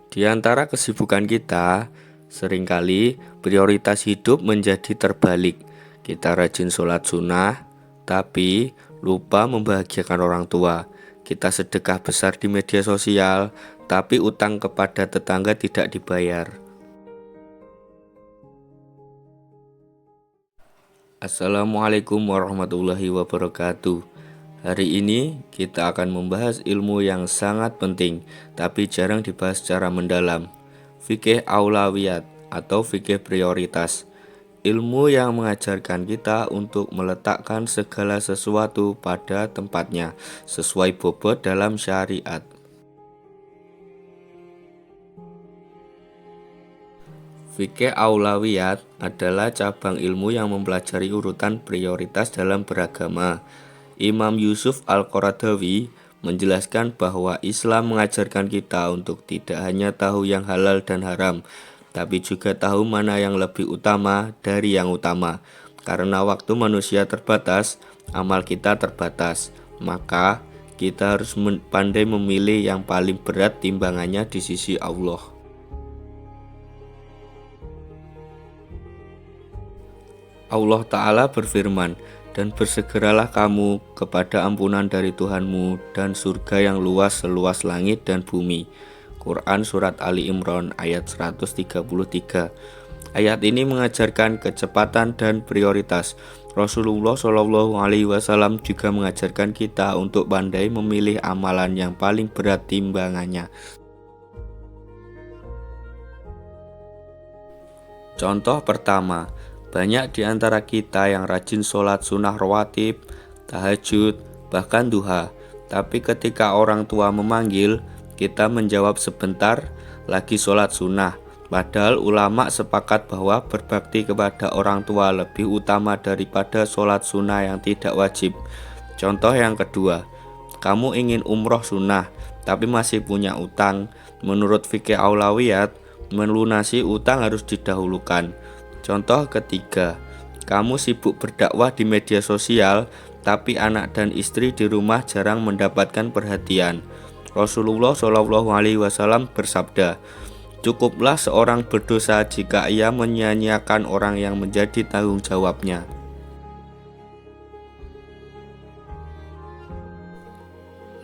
Di antara kesibukan kita, seringkali prioritas hidup menjadi terbalik. Kita rajin sholat sunnah, tapi lupa membahagiakan orang tua. Kita sedekah besar di media sosial, tapi utang kepada tetangga tidak dibayar. Assalamualaikum warahmatullahi wabarakatuh. Hari ini kita akan membahas ilmu yang sangat penting, tapi jarang dibahas secara mendalam. Fikih aulawiyat atau fikih prioritas. Ilmu yang mengajarkan kita untuk meletakkan segala sesuatu pada tempatnya, sesuai bobot dalam syariat. Fikih aulawiyat adalah cabang ilmu yang mempelajari urutan prioritas dalam beragama. Imam Yusuf Al-Qaradawi menjelaskan bahwa Islam mengajarkan kita untuk tidak hanya tahu yang halal dan haram, tapi juga tahu mana yang lebih utama dari yang utama. Karena waktu manusia terbatas, amal kita terbatas, maka kita harus pandai memilih yang paling berat timbangannya di sisi Allah. Allah Ta'ala berfirman, "Dan bersegeralah kamu kepada ampunan dari Tuhanmu dan surga yang luas seluas langit dan bumi." Quran Surat Ali Imran ayat 133. Ayat ini mengajarkan kecepatan dan prioritas. Rasulullah SAW juga mengajarkan kita untuk pandai memilih amalan yang paling berat timbangannya. Contoh pertama, banyak di antara kita yang rajin sholat sunnah rawatib, tahajud, bahkan duha. Tapi ketika orang tua memanggil, kita menjawab sebentar lagi sholat sunnah. Padahal ulama sepakat bahwa berbakti kepada orang tua lebih utama daripada sholat sunnah yang tidak wajib. Contoh yang kedua, kamu ingin umroh sunnah, tapi masih punya utang. Menurut fikih aulawiyat, melunasi utang harus didahulukan. Contoh ketiga, kamu sibuk berdakwah di media sosial, tapi anak dan istri di rumah jarang mendapatkan perhatian. Rasulullah SAW bersabda, "Cukuplah seorang berdosa jika ia menyia-nyiakan orang yang menjadi tanggung jawabnya."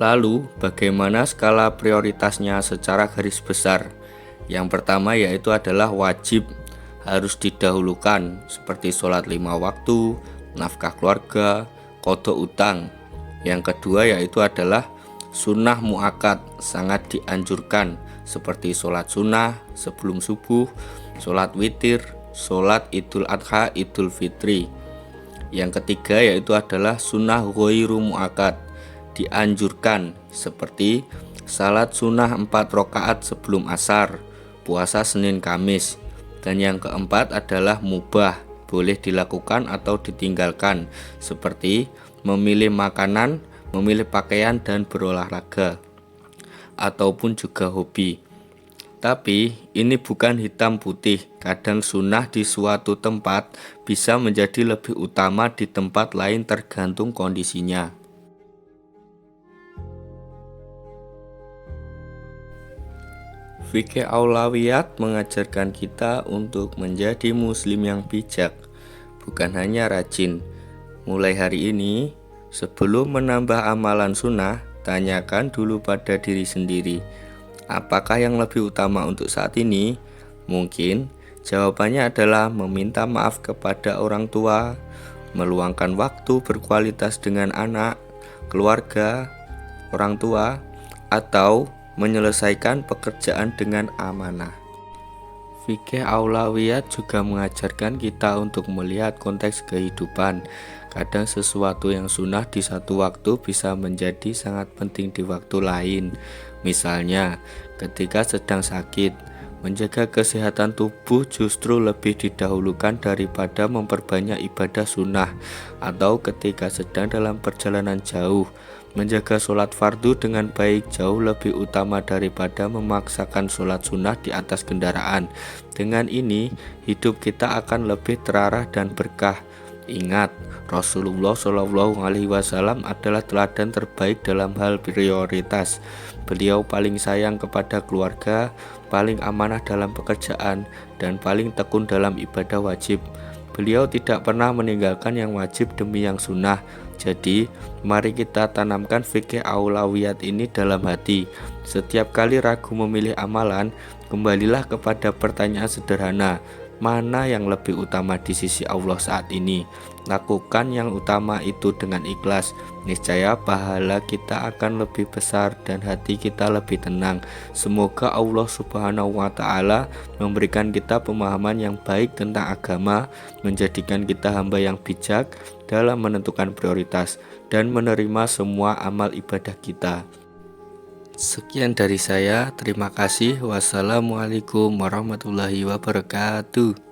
Lalu, bagaimana skala prioritasnya secara garis besar? Yang pertama yaitu adalah wajib, harus didahulukan seperti sholat 5 waktu, nafkah keluarga, qada utang. Yang kedua yaitu adalah sunnah muakkad, sangat dianjurkan seperti sholat sunnah sebelum subuh, sholat witir, sholat idul adha, idul fitri. Yang ketiga yaitu adalah sunnah ghairu muakkad, dianjurkan seperti salat sunnah 4 rakaat sebelum asar, puasa Senin Kamis. Dan yang keempat adalah mubah, boleh dilakukan atau ditinggalkan, seperti memilih makanan, memilih pakaian, dan berolahraga, ataupun juga hobi. Tapi ini bukan hitam putih, kadang sunnah di suatu tempat bisa menjadi lebih utama di tempat lain tergantung kondisinya. Fikih aulawiyat mengajarkan kita untuk menjadi muslim yang bijak, bukan hanya rajin. Mulai hari ini, sebelum menambah amalan sunnah, tanyakan dulu pada diri sendiri, apakah yang lebih utama untuk saat ini? Mungkin jawabannya adalah meminta maaf kepada orang tua, meluangkan waktu berkualitas dengan anak, keluarga, orang tua, atau menyelesaikan pekerjaan dengan amanah. Fikih aulawiyat juga mengajarkan kita untuk melihat konteks kehidupan. Kadang sesuatu yang sunnah di satu waktu bisa menjadi sangat penting di waktu lain. Misalnya, ketika sedang sakit, menjaga kesehatan tubuh justru lebih didahulukan daripada memperbanyak ibadah sunnah. Atau ketika sedang dalam perjalanan jauh, menjaga sholat fardu dengan baik jauh lebih utama daripada memaksakan sholat sunnah di atas kendaraan. Dengan ini, hidup kita akan lebih terarah dan berkah. Ingat, Rasulullah Shallallahu Alaihi Wasallam adalah teladan terbaik dalam hal prioritas. Beliau paling sayang kepada keluarga, paling amanah dalam pekerjaan, dan paling tekun dalam ibadah wajib. Beliau tidak pernah meninggalkan yang wajib demi yang sunnah. Jadi, mari kita tanamkan fikih aulawiyat ini dalam hati. Setiap kali ragu memilih amalan, kembalilah kepada pertanyaan sederhana. Mana yang lebih utama di sisi Allah saat ini? Lakukan yang utama itu dengan ikhlas. Niscaya pahala kita akan lebih besar dan hati kita lebih tenang. Semoga Allah Subhanahu wa Ta'ala memberikan kita pemahaman yang baik tentang agama, menjadikan kita hamba yang bijak dalam menentukan prioritas, dan menerima semua amal ibadah kita. Sekian dari saya, terima kasih. Wassalamualaikum warahmatullahi wabarakatuh.